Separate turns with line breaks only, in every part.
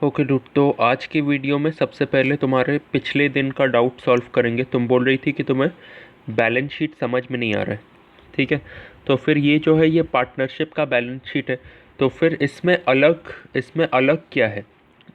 Okay dude, तो आज की वीडियो में सबसे पहले तुम्हारे पिछले दिन का डाउट सॉल्व करेंगे। तुम बोल रही थी कि तुम्हें बैलेंस शीट समझ में नहीं आ रहा है, ठीक है। तो फिर ये जो है ये पार्टनरशिप का बैलेंस शीट है। तो फिर इसमें अलग क्या है?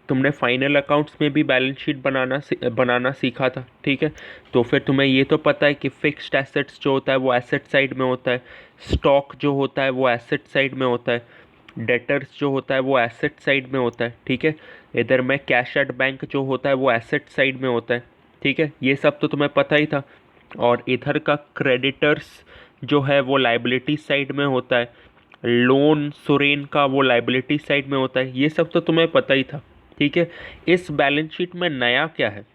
तुमने फाइनल अकाउंट्स में भी बैलेंस शीट बनाना सीखा था, ठीक है। तो फिर तुम्हें ये तो पता है कि फिक्स्ड एसेट्स जो होता है वो एसेट साइड में होता है, स्टॉक जो होता है वो एसेट साइड में होता है, डेटर्स जो होता है वो एसेट साइड में होता है, ठीक है। इधर में कैश एट बैंक जो होता है वो एसेट साइड में होता है, ठीक है। ये सब तो तुम्हें पता ही था। और इधर का क्रेडिटर्स जो है वो लाइबिलिटी साइड में होता है, लोन सुरेन का वो लाइबिलिटी साइड में होता है, ये सब तो तुम्हें पता ही था, ठीक है। इस बैलेंस शीट में नया क्या है?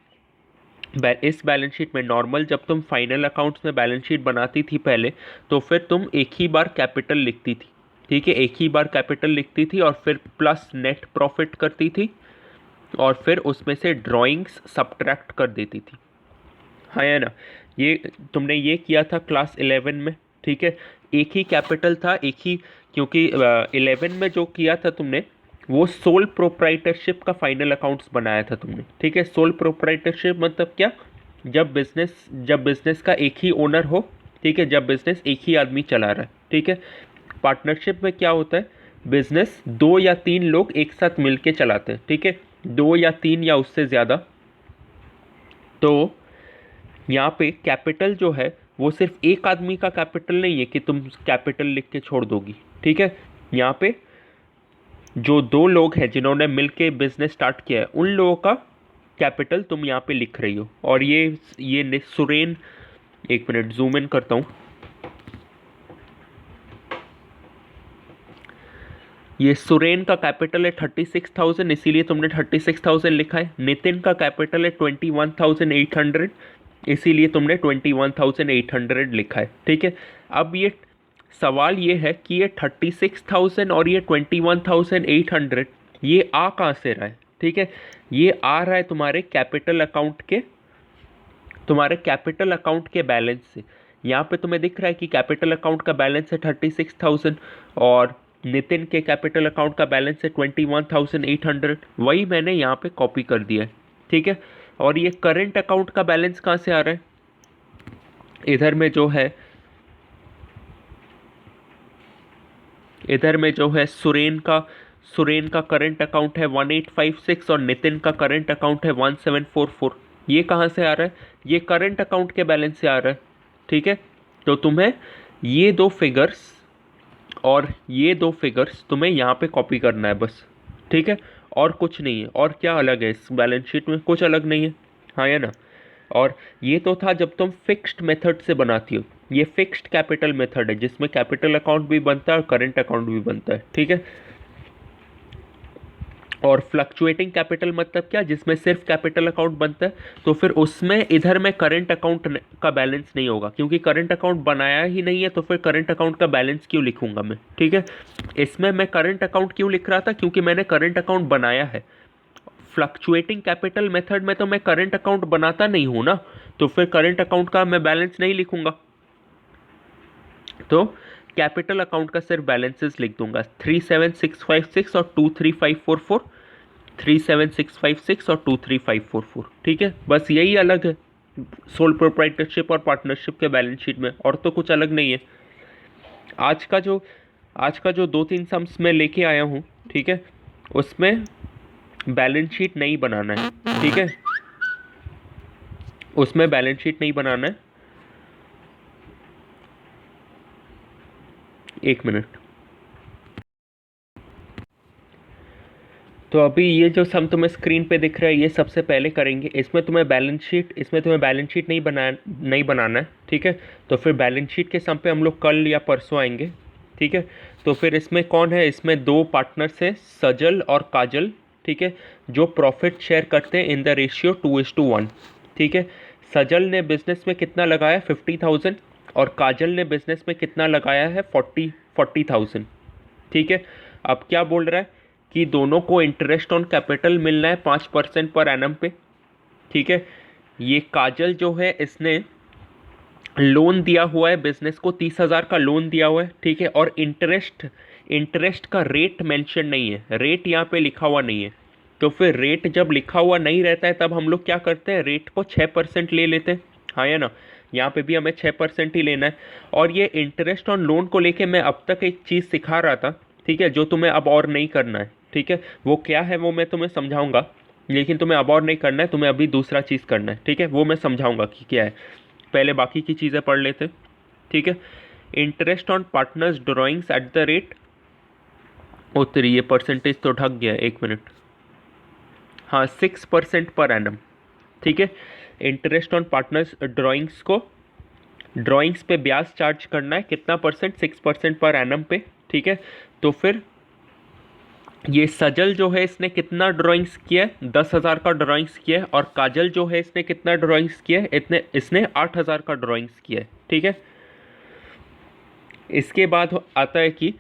इस बैलेंस शीट में नॉर्मल जब तुम फाइनल अकाउंट्स में बैलेंस शीट बनाती थी पहले, तो फिर तुम एक ही बार कैपिटल लिखती थी, ठीक है। एक ही बार कैपिटल लिखती थी और फिर प्लस नेट प्रॉफिट करती थी और फिर उसमें से ड्राइंग्स सब्ट्रैक्ट कर देती थी, हाँ या ना। ये तुमने ये किया था क्लास 11 में, ठीक है। एक ही कैपिटल था, एक ही, क्योंकि 11 में जो किया था तुमने वो सोल प्रोप्राइटरशिप का फाइनल अकाउंट्स बनाया था तुमने, ठीक है। सोल प्रोप्राइटरशिप मतलब क्या? जब बिजनेस का एक ही ओनर हो, ठीक है, जब बिजनेस एक ही आदमी चला रहा है, ठीक है। पार्टनरशिप में क्या होता है? बिजनेस दो या तीन लोग एक साथ मिलके चलाते हैं, ठीक है, दो या तीन या उससे ज़्यादा। तो यहाँ पे कैपिटल जो है वो सिर्फ एक आदमी का कैपिटल नहीं है कि तुम कैपिटल लिख के छोड़ दोगी, ठीक है। यहाँ पे जो दो लोग हैं जिन्होंने मिलके बिजनेस स्टार्ट किया है उन लोगों का कैपिटल तुम यहाँ पे लिख रही हो। और ये सुरेन, एक मिनट जूम इन करता हूँ। ये सुरेन का कैपिटल है 36,000, इसीलिए तुमने 36,000 लिखा है। नितिन का कैपिटल है 21,800, इसीलिए तुमने 21,800 लिखा है, ठीक है। अब ये सवाल ये है कि ये 36,000 और ये 21,800 ये आ कहाँ से रहा है, ठीक है। ये आ रहा है तुम्हारे कैपिटल अकाउंट के बैलेंस से। यहाँ पे तुम्हें दिख रहा है कि कैपिटल अकाउंट का बैलेंस है 36,000 और नितिन के कैपिटल अकाउंट का बैलेंस है 21,800। वही मैंने यहाँ पे कॉपी कर दिया है, ठीक है। और ये करंट अकाउंट का बैलेंस कहाँ से आ रहा है? इधर में जो है सुरेन का करंट अकाउंट है 1856 और नितिन का करंट अकाउंट है 1744। ये कहाँ से आ रहा है? ये करंट अकाउंट के बैलेंस से आ रहा है, ठीक है। तो तुम्हें ये दो फिगर्स और ये दो फिगर्स तुम्हें यहाँ पे कॉपी करना है बस, ठीक है। और कुछ नहीं है। और क्या अलग है इस बैलेंस शीट में? कुछ अलग नहीं है, हाँ या ना। और ये तो था जब तुम फिक्स्ड मेथड से बनाती हो। ये फिक्स्ड कैपिटल मेथड है जिसमें कैपिटल अकाउंट भी बनता है और करंट अकाउंट भी बनता है, ठीक है। और फ्लक्चुएटिंग कैपिटल मतलब क्या? जिसमें सिर्फ कैपिटल अकाउंट बनता है, तो फिर उसमें इधर में करंट अकाउंट का बैलेंस नहीं होगा, क्योंकि करंट अकाउंट बनाया ही नहीं है, तो फिर करंट अकाउंट का बैलेंस क्यों लिखूंगा मैं, ठीक है। इसमें मैं करंट अकाउंट क्यों लिख रहा था? क्योंकि मैंने करंट अकाउंट बनाया है। फ्लक्चुएटिंग कैपिटल मेथड में तो मैं करंट अकाउंट बनाता नहीं हूं ना, तो फिर करंट अकाउंट का मैं बैलेंस नहीं लिखूंगा। तो कैपिटल अकाउंट का सिर्फ बैलेंसेस लिख दूंगा, 37656 और 23544, 37656 और 23544, ठीक है। बस यही अलग है सोल प्रोप्राइटरशिप और पार्टनरशिप के बैलेंस शीट में, और तो कुछ अलग नहीं है। आज का जो आज का जो दो तीन सम्स मैं लेके आया हूँ, ठीक है, उसमें बैलेंस शीट नहीं बनाना है, ठीक है। उसमें बैलेंस शीट नहीं बनाना है। एक मिनट। तो अभी ये जो सम तुम्हें स्क्रीन पे दिख रहा है ये सबसे पहले करेंगे। इसमें तुम्हें बैलेंस शीट नहीं बनाना है, ठीक है। तो फिर बैलेंस शीट के सम पे हम लोग कल या परसों आएंगे, ठीक है। तो फिर इसमें कौन है? इसमें दो पार्टनर्स हैं, सजल और काजल, ठीक है, जो प्रॉफिट शेयर करते हैं इन द रेशियो 2:1, ठीक है। सजल ने बिजनेस में कितना लगाया? 50,000। और काजल ने बिजनेस में कितना लगाया है? 40,000, ठीक है। अब क्या बोल रहा है कि दोनों को इंटरेस्ट ऑन कैपिटल मिलना है 5% पर एनम पे, ठीक है। ये काजल जो है इसने लोन दिया हुआ है बिजनेस को, 30,000 का लोन दिया हुआ है, ठीक है। और इंटरेस्ट का रेट मेंशन नहीं है, रेट यहाँ पे लिखा हुआ नहीं है। तो फिर रेट जब लिखा हुआ नहीं रहता है तब हम लोग क्या करते हैं, रेट को 6% ले लेते हैं, हाँ या ना। यहाँ पे भी हमें 6% ही लेना है। और ये इंटरेस्ट ऑन लोन को लेके मैं अब तक एक चीज़ सिखा रहा था, ठीक है, जो तुम्हें अब और नहीं करना है, ठीक है। वो क्या है वो मैं तुम्हें समझाऊंगा, लेकिन तुम्हें अब और नहीं करना है, तुम्हें अभी दूसरा चीज़ करना है, ठीक है। वो मैं समझाऊंगा कि क्या है, पहले बाकी की चीज़ें पढ़ लेते, ठीक है। Interest on partners drawings at the rate, ओ तेरी ये परसेंटेज तो ढक गया, 1 मिनट, हाँ 6% पर एनम, ठीक है। इंटरेस्ट ऑन पार्टनर्स ड्रॉइंग्स को, ड्रॉइंग्स पे ब्याज चार्ज करना है, कितना परसेंट, 6% पर एनम पे, ठीक है। तो फिर ये सजल जो है इसने कितना ड्राइंग्स किया है, 10,000 का ड्राइंग्स किया है। और काजल जो है इसने कितना ड्राइंग्स किया है, इसने 8,000 का ड्राइंग्स किया है, ठीक है। इसके बाद आता है कि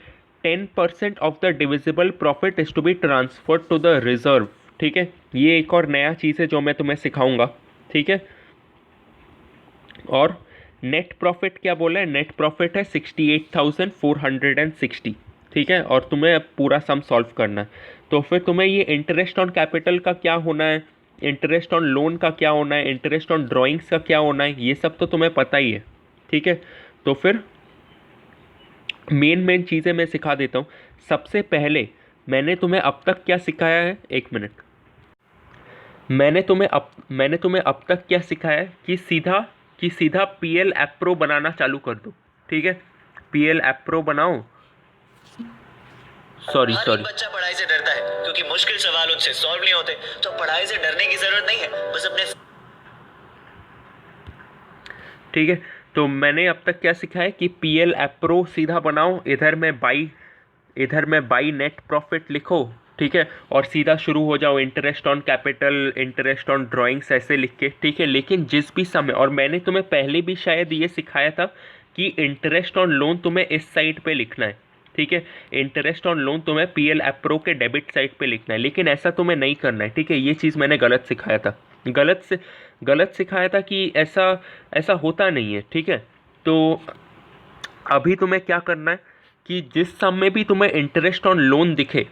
10% of the divisible profit is to be transferred to the reserve, ठीक है। ये एक और नया चीज़ है जो मैं तुम्हें सिखाऊंगा, ठीक है। और नेट प्रॉफिट क्या बोला है, नेट प्रॉफिट है 68,460, ठीक है। और तुम्हें अब पूरा सम सॉल्व करना है। तो फिर तुम्हें ये इंटरेस्ट ऑन कैपिटल का क्या होना है, इंटरेस्ट ऑन लोन का क्या होना है, इंटरेस्ट ऑन ड्राइंग्स का क्या होना है, ये सब तो तुम्हें पता ही है, ठीक है। तो फिर मेन चीज़ें मैं सिखा देता हूँ। सबसे पहले मैंने तुम्हें अब तक क्या सिखाया है, 1 मिनट, मैंने तुम्हें अब तक क्या सिखाया है कि सीधा पीएल एप्रो बनाना चालू कर दो, ठीक है। पीएल एप्रो बनाओ, सॉरी
बच्चा पढ़ाई से डरता है क्योंकि मुश्किल सवाल उससे सॉल्व नहीं होते, तो पढ़ाई से डरने की जरूरत नहीं है, बस अपने,
ठीक है। तो मैंने अब तक क्या सिखाया कि पीएल एप्रो सीधा बनाओ, इधर में बाई नेट प्रॉफिट लिखो, ठीक है। और सीधा शुरू हो जाओ interest on capital, interest on drawings ऐसे लिख के, ठीक है। लेकिन जिस भी समय, और मैंने तुम्हें पहले भी शायद ये सिखाया था कि इंटरेस्ट ऑन लोन तुम्हें इस साइड पे लिखना है, ठीक है। इंटरेस्ट ऑन लोन तुम्हें पीएल एप्रो के डेबिट साइड पे लिखना है, लेकिन ऐसा तुम्हें नहीं करना है, ठीक है। ये चीज़ मैंने गलत सिखाया था, गलत सिखाया था कि ऐसा होता नहीं है, ठीक है। तो अभी तुम्हें क्या करना है कि जिस सम में भी तुम्हें इंटरेस्ट ऑन लोन दिखे,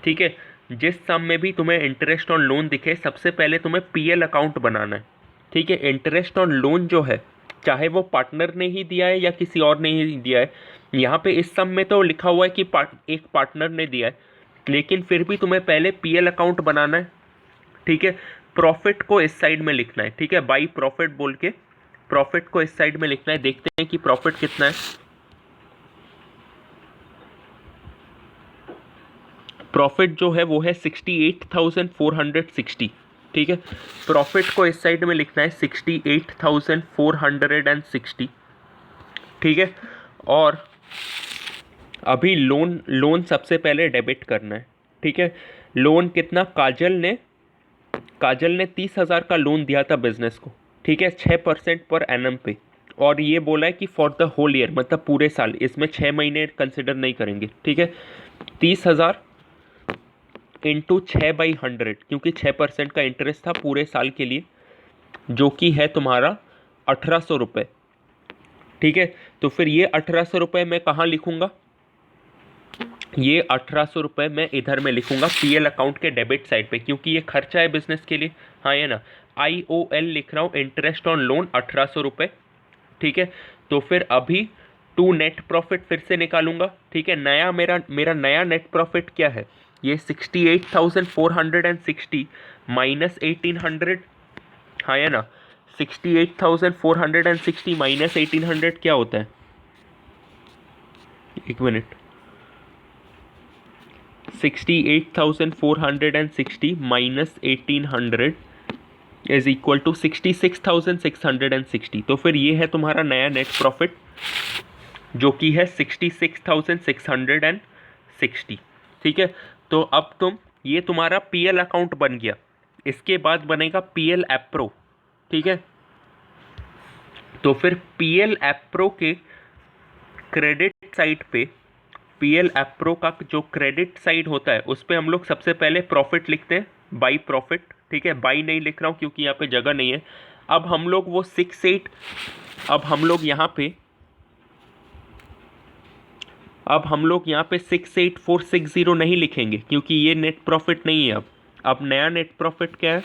ठीक है, जिस सम में भी तुम्हें इंटरेस्ट ऑन लोन दिखे, सबसे पहले तुम्हें पीएल अकाउंट बनाना है, ठीक है। इंटरेस्ट ऑन लोन जो है, चाहे वो पार्टनर ने ही दिया है या किसी और ने ही दिया है, यहाँ पे इस सम में तो लिखा हुआ है कि एक पार्टनर ने दिया है, लेकिन फिर भी तुम्हें पहले पीएल अकाउंट बनाना है, ठीक है। प्रॉफिट को इस साइड में लिखना है, ठीक है, बाई प्रॉफिट बोल के प्रॉफिट को इस साइड में लिखना है। देखते हैं कि प्रॉफिट कितना है। प्रॉफिट जो है वो है 68,460, ठीक है। प्रॉफिट को इस साइड में लिखना है 68,460, ठीक है। और अभी लोन सबसे पहले डेबिट करना है, ठीक है। लोन कितना, काजल ने 30,000 का लोन दिया था बिजनेस को, ठीक है, 6% पर एनम पे। और ये बोला है कि फॉर द होल ईयर, मतलब पूरे साल, इसमें 6 महीने कंसिडर नहीं करेंगे, ठीक है। 30,000 इंटू 6/100, क्योंकि 6% का इंटरेस्ट था पूरे साल के लिए, जो कि है तुम्हारा 1,800 रुपये, ठीक है। तो फिर ये 1,800 रुपये मैं कहाँ लिखूँगा, ये 1,800 रुपये मैं इधर में लिखूँगा पीएल अकाउंट के डेबिट साइड पे, क्योंकि ये खर्चा है बिजनेस के लिए, हाँ ये ना। IOL लिख रहा हूँ, इंटरेस्ट ऑन लोन 1,800 रुपये, ठीक है। तो फिर अभी टू नेट प्रॉफिट फिर से निकालूंगा, ठीक है। नया मेरा नया नेट प्रॉफिट क्या है, ये 68,460 माइनस 1,800, हाँ है ना। 68,460 माइनस 1,800 क्या होता है, 1 minute, 68,460 minus 1,800 is equal to 66,660। तो फिर ये है तुम्हारा नया नेट प्रॉफिट, जो कि है 66,660, ठीक है। तो अब ये तुम्हारा पीएल अकाउंट बन गया। इसके बाद बनेगा पीएल एप्रो, ठीक है। तो फिर पीएल एप्रो के क्रेडिट साइड पे, पीएल एप्रो का जो क्रेडिट साइड होता है उस पर हम लोग सबसे पहले प्रॉफिट लिखते हैं, बाई प्रॉफिट, ठीक है। बाई नहीं लिख रहा हूँ क्योंकि यहाँ पे जगह नहीं है। अब हम लोग वो 68, अब हम लोग यहाँ पे 68460 नहीं लिखेंगे, क्योंकि ये नेट प्रॉफिट नहीं है। अब नया नेट प्रॉफिट क्या है?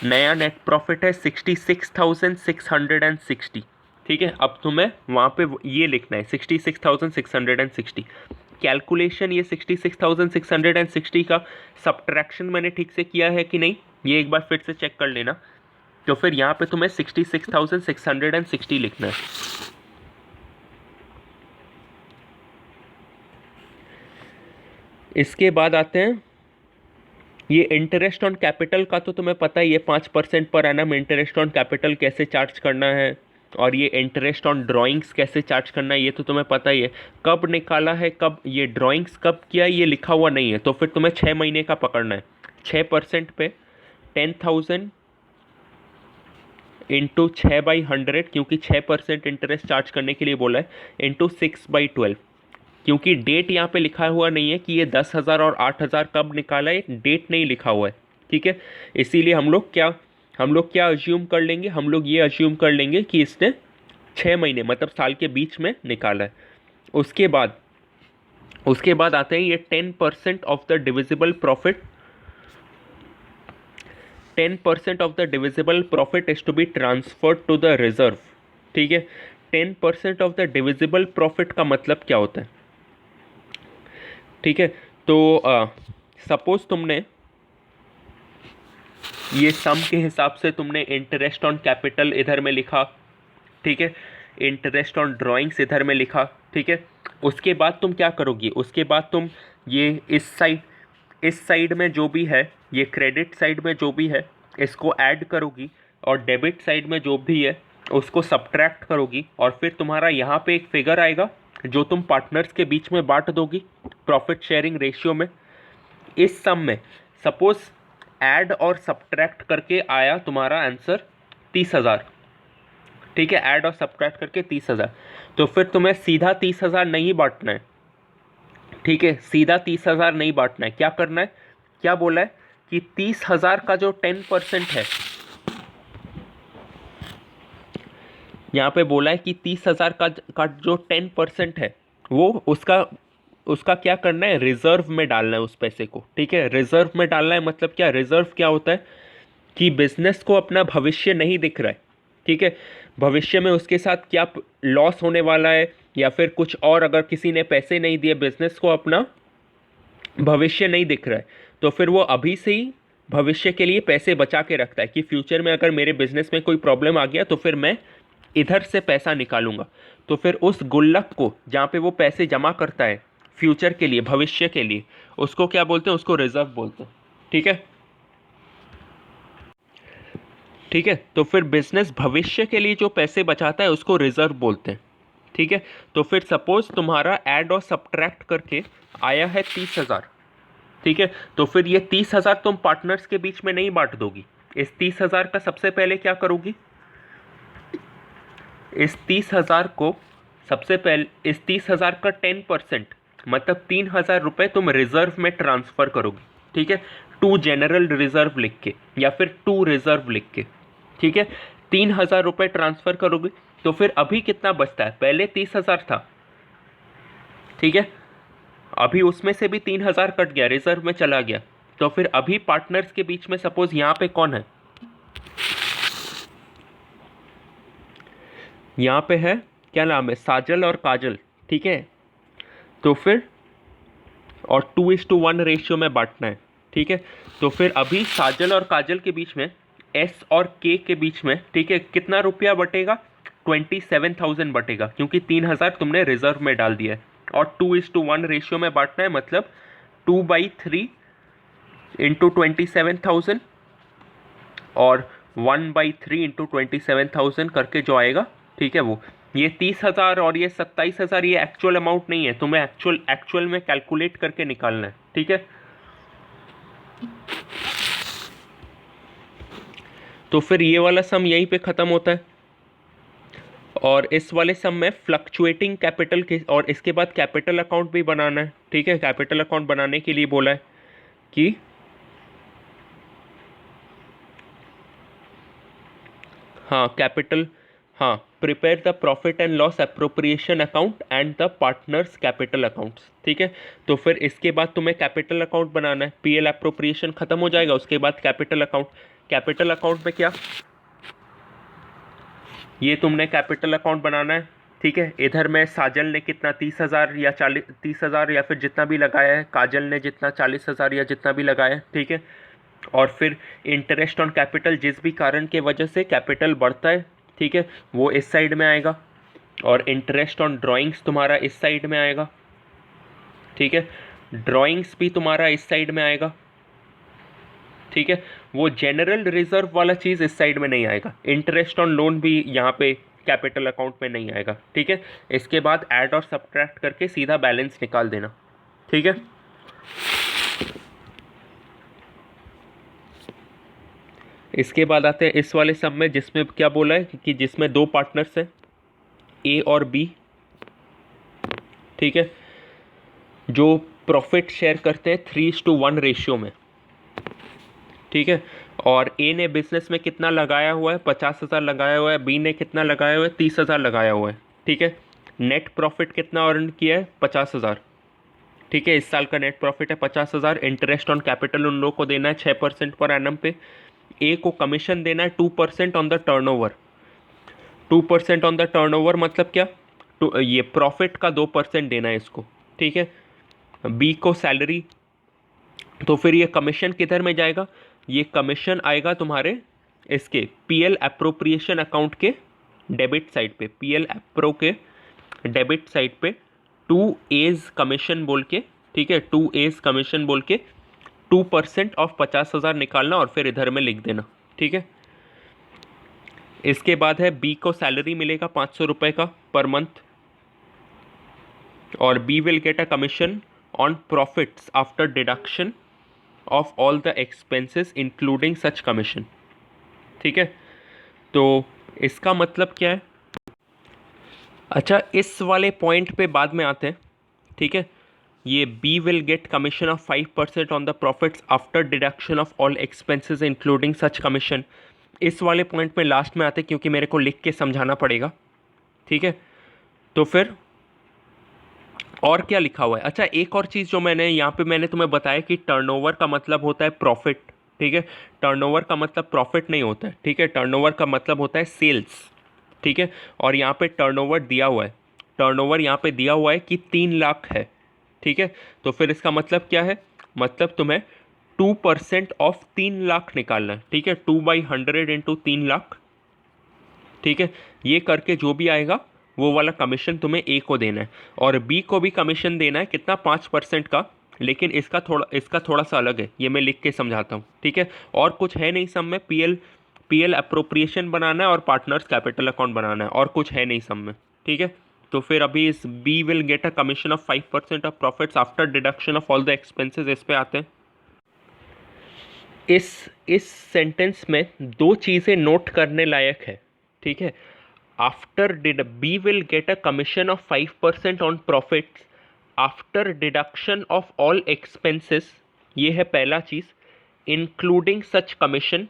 नया नेट प्रॉफिट है 66,660। ठीक है, अब तुम्हें वहाँ पे ये लिखना है 66,660। कैलकुलेशन ये 66,660 का सब्ट्रैक्शन मैंने ठीक से किया है कि नहीं, ये एक बार फिर से चेक कर लेना। तो फिर यहाँ पे तुम्हें 66,660 लिखना है। इसके बाद आते हैं ये इंटरेस्ट ऑन कैपिटल का, तो तुम्हें पता ही है 5% per annum interest on capital कैसे चार्ज करना है, और ये इंटरेस्ट ऑन ड्राइंग्स कैसे चार्ज करना है ये तो तुम्हें पता ही है। कब निकाला है, कब ये ड्राइंग्स कब किया ये लिखा हुआ नहीं है, तो फिर तुम्हें 6 महीने का पकड़ना है। 6% पे 10,000 इंटू 6/100, क्योंकि 6% इंटरेस्ट चार्ज करने के लिए बोला है, इंटू 6/12, क्योंकि डेट यहाँ पे लिखा हुआ नहीं है कि ये 10,000 और 8,000 कब निकाला है, डेट नहीं लिखा हुआ है। ठीक है, इसीलिए हम लोग क्या अज्यूम कर लेंगे, हम लोग ये अज्यूम कर लेंगे कि इसने 6 महीने मतलब साल के बीच में निकाला है। उसके बाद आते हैं ये 10% of the divisible profit. 10% of the divisible profit is to be transferred to the reserve. ठीक है, 10% ऑफ द डिविजिबल प्रॉफिट का मतलब क्या होता है? ठीक है, तो सपोज तुमने ये सम के हिसाब से तुमने इंटरेस्ट ऑन कैपिटल इधर में लिखा, ठीक है, इंटरेस्ट ऑन ड्राइंग्स इधर में लिखा, ठीक है। उसके बाद तुम क्या करोगी, उसके बाद तुम ये इस साइड में जो भी है, ये क्रेडिट साइड में जो भी है इसको ऐड करोगी, और डेबिट साइड में जो भी है उसको सब्ट्रैक्ट करोगी, और फिर तुम्हारा यहाँ पे एक फिगर आएगा जो तुम पार्टनर्स के बीच में बांट दोगी प्रॉफिट शेयरिंग रेशियो में। इस सम में सपोज ऐड और सब्ट्रैक्ट करके आया तुम्हारा आंसर 30,000। ठीक है, ऐड और सब्ट्रैक्ट करके 30,000, तो फिर तुम्हें सीधा 30,000 नहीं बांटना है। ठीक है, सीधा 30,000 नहीं बांटना है, क्या करना है, क्या बोला है कि 30,000 का जो 10% है, यहाँ पे बोला है कि 30,000 का जो 10% है वो उसका क्या करना है, रिजर्व में डालना है उस पैसे को। ठीक है, रिजर्व में डालना है मतलब क्या, रिजर्व क्या होता है कि बिजनेस को अपना भविष्य नहीं दिख रहा है। ठीक है, भविष्य में उसके साथ क्या लॉस होने वाला है या फिर कुछ और, अगर किसी ने पैसे नहीं दिए, बिजनेस को अपना भविष्य नहीं दिख रहा है, तो फिर वो अभी से ही भविष्य के लिए पैसे बचा के रखता है कि फ्यूचर में अगर मेरे बिजनेस में कोई प्रॉब्लम आ गया तो फिर मैं इधर से पैसा निकालूंगा। तो फिर उस गुल्लक को जहाँ पे वो पैसे जमा करता है फ्यूचर के लिए, भविष्य के लिए, उसको क्या बोलते हैं, उसको रिजर्व बोलते हैं। ठीक है, ठीक है, तो फिर बिजनेस भविष्य के लिए जो पैसे बचाता है उसको रिजर्व बोलते हैं। ठीक है, तो फिर सपोज तुम्हारा ऐड और सब्ट्रैक्ट करके आया है 30,000। ठीक है, तो फिर ये 30,000 तुम पार्टनर्स के बीच में नहीं बांट दोगी। इस 30,000 का सबसे पहले क्या करोगी, इस 30,000 को सबसे पहले, इस 30,000 का 10% मतलब 3,000 रुपये तुम रिजर्व में ट्रांसफ़र करोगे। ठीक है, टू जनरल रिजर्व लिख के या फिर टू रिजर्व लिख के। ठीक है, 3,000 रुपये ट्रांसफ़र करोगे, तो फिर अभी कितना बचता है, पहले 30,000 था। ठीक है, अभी उसमें से भी 3,000 कट गया, रिजर्व में चला गया, तो फिर अभी पार्टनर्स के बीच में सपोज यहाँ पे कौन है, यहाँ पे है, क्या नाम है, साजल और काजल। ठीक है, तो फिर और 2:1 रेशियो में बांटना है। ठीक है, तो फिर अभी साजल और काजल के बीच में, एस और के के बीच में, ठीक है, कितना रुपया बटेगा, 27,000 बटेगा, क्योंकि 3,000 तुमने रिजर्व में डाल दिया है, और 2:1 रेशियो में बांटना है, मतलब 2/3 इंटू 27,000 और 1/3 इंटू 27,000 करके जो आएगा, ठीक है, वो ये 30,000 और ये 27,000 ये एक्चुअल अमाउंट नहीं है, तुम्हें एक्चुअल में कैलकुलेट करके निकालना है। ठीक है, तो फिर ये वाला सम यहीं पे ख़त्म होता है, और इस वाले सम में फ्लक्चुएटिंग कैपिटल के, और इसके बाद कैपिटल अकाउंट भी बनाना है। ठीक है, कैपिटल अकाउंट बनाने के लिए बोला है कि हाँ कैपिटल, हाँ prepare the profit and loss appropriation account and the partners capital accounts. ठीक है, तो फिर इसके बाद तुम्हें कैपिटल अकाउंट बनाना है। पीएल अप्रोप्रिएशन खत्म हो जाएगा, उसके बाद कैपिटल अकाउंट। कैपिटल अकाउंट में क्या, ये तुमने कैपिटल अकाउंट बनाना है। ठीक है, इधर में साजल ने कितना 30,000 या 30,000 या फिर जितना भी लगाया है, काजल ने जितना 40,000 या जितना भी लगाया है। ठीक है, और फिर इंटरेस्ट ऑन कैपिटल, जिस भी कारण के वजह से कैपिटल बढ़ता है, ठीक है, वो इस साइड में आएगा। और इंटरेस्ट ऑन ड्राइंग्स तुम्हारा इस साइड में आएगा। ठीक है, ड्राइंग्स भी तुम्हारा इस साइड में आएगा। ठीक है, वो जनरल रिजर्व वाला चीज़ इस साइड में नहीं आएगा। इंटरेस्ट ऑन लोन भी यहाँ पे कैपिटल अकाउंट में नहीं आएगा। ठीक है, इसके बाद ऐड और सब्ट्रैक्ट करके सीधा बैलेंस निकाल देना। ठीक है, इसके बाद आते हैं इस वाले सम में, जिसमें क्या बोला है कि जिसमें दो पार्टनर्स हैं, ए और बी। ठीक है, जो प्रॉफिट शेयर करते हैं 3:1 रेशियो में। ठीक है, और ए ने बिजनेस में कितना लगाया हुआ है, 50,000 लगाया हुआ है। बी ने कितना लगाया हुआ है, 30,000 लगाया हुआ है। ठीक है, नेट प्रॉफिट कितना अर्न किया है, 50,000। ठीक है, इस साल का नेट प्रॉफिट है 50,000। इंटरेस्ट ऑन कैपिटल उन लोगों को देना है 6% पर एनम पे। ए को कमीशन देना है 2% on the turnover. 2% on the turnover मतलब क्या, ये प्रॉफिट का 2% देना है इसको। ठीक है, बी को सैलरी, तो फिर ये कमीशन किधर में जाएगा, ये कमीशन आएगा तुम्हारे इसके पीएल अप्रोप्रिएशन अकाउंट के डेबिट साइड पे। पीएल अप्रो के डेबिट साइड पे 2A's कमीशन बोल के, ठीक है, 2A's कमीशन बोल के 2% ऑफ 50,000 निकालना और फिर इधर में लिख देना। ठीक है, इसके बाद है बी को सैलरी मिलेगा 500 रुपये का पर मंथ, और B will get a commission on profits after deduction of all the expenses including such commission. ठीक है, तो इसका मतलब क्या है। अच्छा, इस वाले पॉइंट पे बाद में आते हैं। ठीक है, ये B will get commission of 5% on the profits after deduction of all expenses including such commission. इस वाले पॉइंट में लास्ट में आते, क्योंकि मेरे को लिख के समझाना पड़ेगा। ठीक है, तो फिर और क्या लिखा हुआ है। अच्छा, एक और चीज़ जो मैंने तुम्हें बताया कि टर्नओवर का मतलब होता है प्रॉफिट। ठीक है, टर्नओवर का मतलब प्रॉफिट नहीं होता है। ठीक है, टर्नओवर का मतलब होता है सेल्स। ठीक है, और यहाँ पे टर्नओवर दिया हुआ है, टर्नओवर यहाँ पे दिया हुआ है कि 3 लाख है। ठीक है, तो फिर इसका मतलब क्या है, मतलब तुम्हें 2% ऑफ 3 लाख निकालना है। ठीक है, 2/100 इंटू 3 लाख। ठीक है, ये करके जो भी आएगा वो वाला कमीशन तुम्हें ए को देना है, और बी को भी कमीशन देना है कितना, 5% का। लेकिन इसका थोड़ा सा अलग है, ये मैं लिख के समझाता हूँ। ठीक है, और कुछ है नहीं सब में, पीएल अप्रोप्रिएशन बनाना है और पार्टनर्स कैपिटल अकाउंट बनाना है, और कुछ है नहीं सब में। ठीक है, तो फिर अभी इस B will get a commission of 5% of profits after deduction of all the expenses, इस पे आते हैं। इस सेंटेंस में दो चीज़ें नोट करने लायक है। ठीक है, after B will get a commission of 5% on profits after deduction of all expenses, ये है पहला चीज़। इंक्लूडिंग सच कमीशन,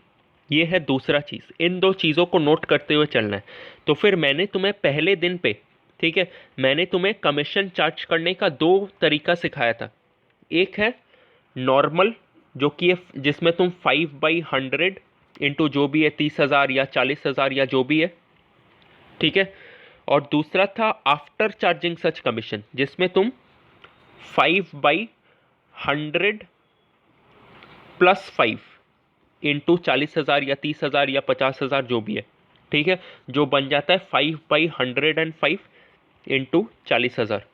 ये है दूसरा चीज़। इन दो चीज़ों को नोट करते हुए चलना है। तो फिर मैंने तुम्हें पहले दिन पे, ठीक है, मैंने तुम्हें कमीशन चार्ज करने का 2 तरीका सिखाया था। एक है नॉर्मल, जो कि जिसमें तुम 5/100 इंटू जो भी है 30,000 या 40,000 या जो भी है। ठीक है, और दूसरा था आफ्टर चार्जिंग सच कमीशन, जिसमें तुम 5/100 प्लस 5 इंटू 40,000 या 30,000 या 50,000 जो भी है। ठीक है, जो बन जाता है 5/105 इंटू 40,000।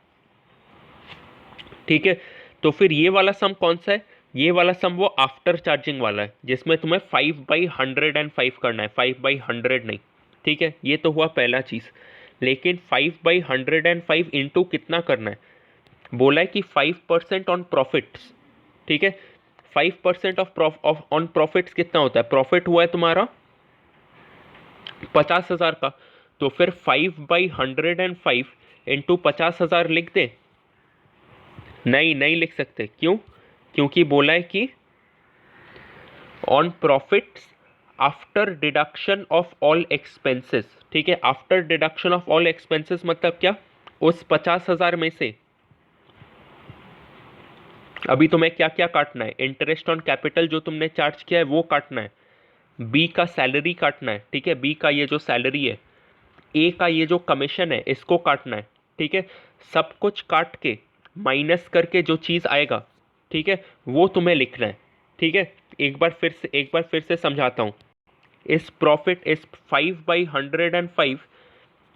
ठीक है, तो फिर ये वाला सम कौन सा है, ये वाला सम वो आफ्टर चार्जिंग वाला है, जिसमें तुम्हें 5/105 करना है, 5/100 नहीं। ठीक है, ये तो हुआ पहला चीज़। लेकिन 5/105 इंटू कितना करना है, बोला है कि 5% ऑन प्रॉफिट्स। ठीक है, 5% ऑफ ऑन प्रॉफिट्स कितना होता है, प्रॉफिट हुआ है तुम्हारा 50,000 का, तो फिर 5/105 इंटू 50,000 लिख दे। नहीं लिख सकते, क्यों, क्योंकि बोला है कि on profits after deduction of all expenses, ठीक है। After deduction of all expenses मतलब क्या, उस 50,000 में से अभी तुम्हें क्या क्या काटना है, इंटरेस्ट ऑन कैपिटल जो तुमने चार्ज किया है वो काटना है, बी का सैलरी काटना है, ठीक है, बी का ये जो सैलरी है, ए का ये जो कमीशन है इसको काटना है, ठीक है। सब कुछ काट के माइनस करके जो चीज़ आएगा, ठीक है, वो तुम्हें लिखना है, ठीक है। एक बार फिर से समझाता हूँ। इस प्रॉफिट इस 5/105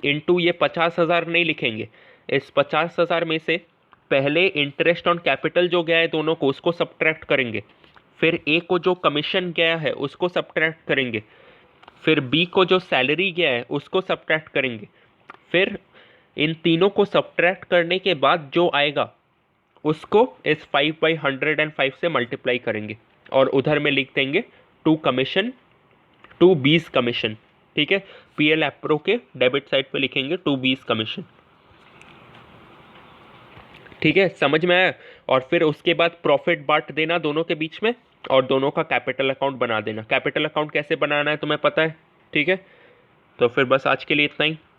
इंटू ये 50,000 नहीं लिखेंगे। इस 50,000 में से पहले इंटरेस्ट ऑन कैपिटल जो गया है दोनों को, उसको सब्ट्रैक्ट करेंगे, फिर ए को जो कमीशन गया है उसको सब्ट्रैक्ट करेंगे, फिर बी को जो सैलरी गया है उसको सब्ट्रैक्ट करेंगे, फिर इन तीनों को सब्ट्रैक्ट करने के बाद जो आएगा उसको इस 5/105 से मल्टीप्लाई करेंगे और उधर में लिख देंगे टू कमीशन, टू बीस कमीशन, ठीक है। पीएल एप्रो के डेबिट साइड पे लिखेंगे टू बीस कमीशन, ठीक है, समझ में आया। और फिर उसके बाद प्रॉफिट बांट देना दोनों के बीच में और दोनों का कैपिटल अकाउंट बना देना। कैपिटल अकाउंट कैसे बनाना है तुम्हें पता है, ठीक है। तो फिर बस आज के लिए इतना ही।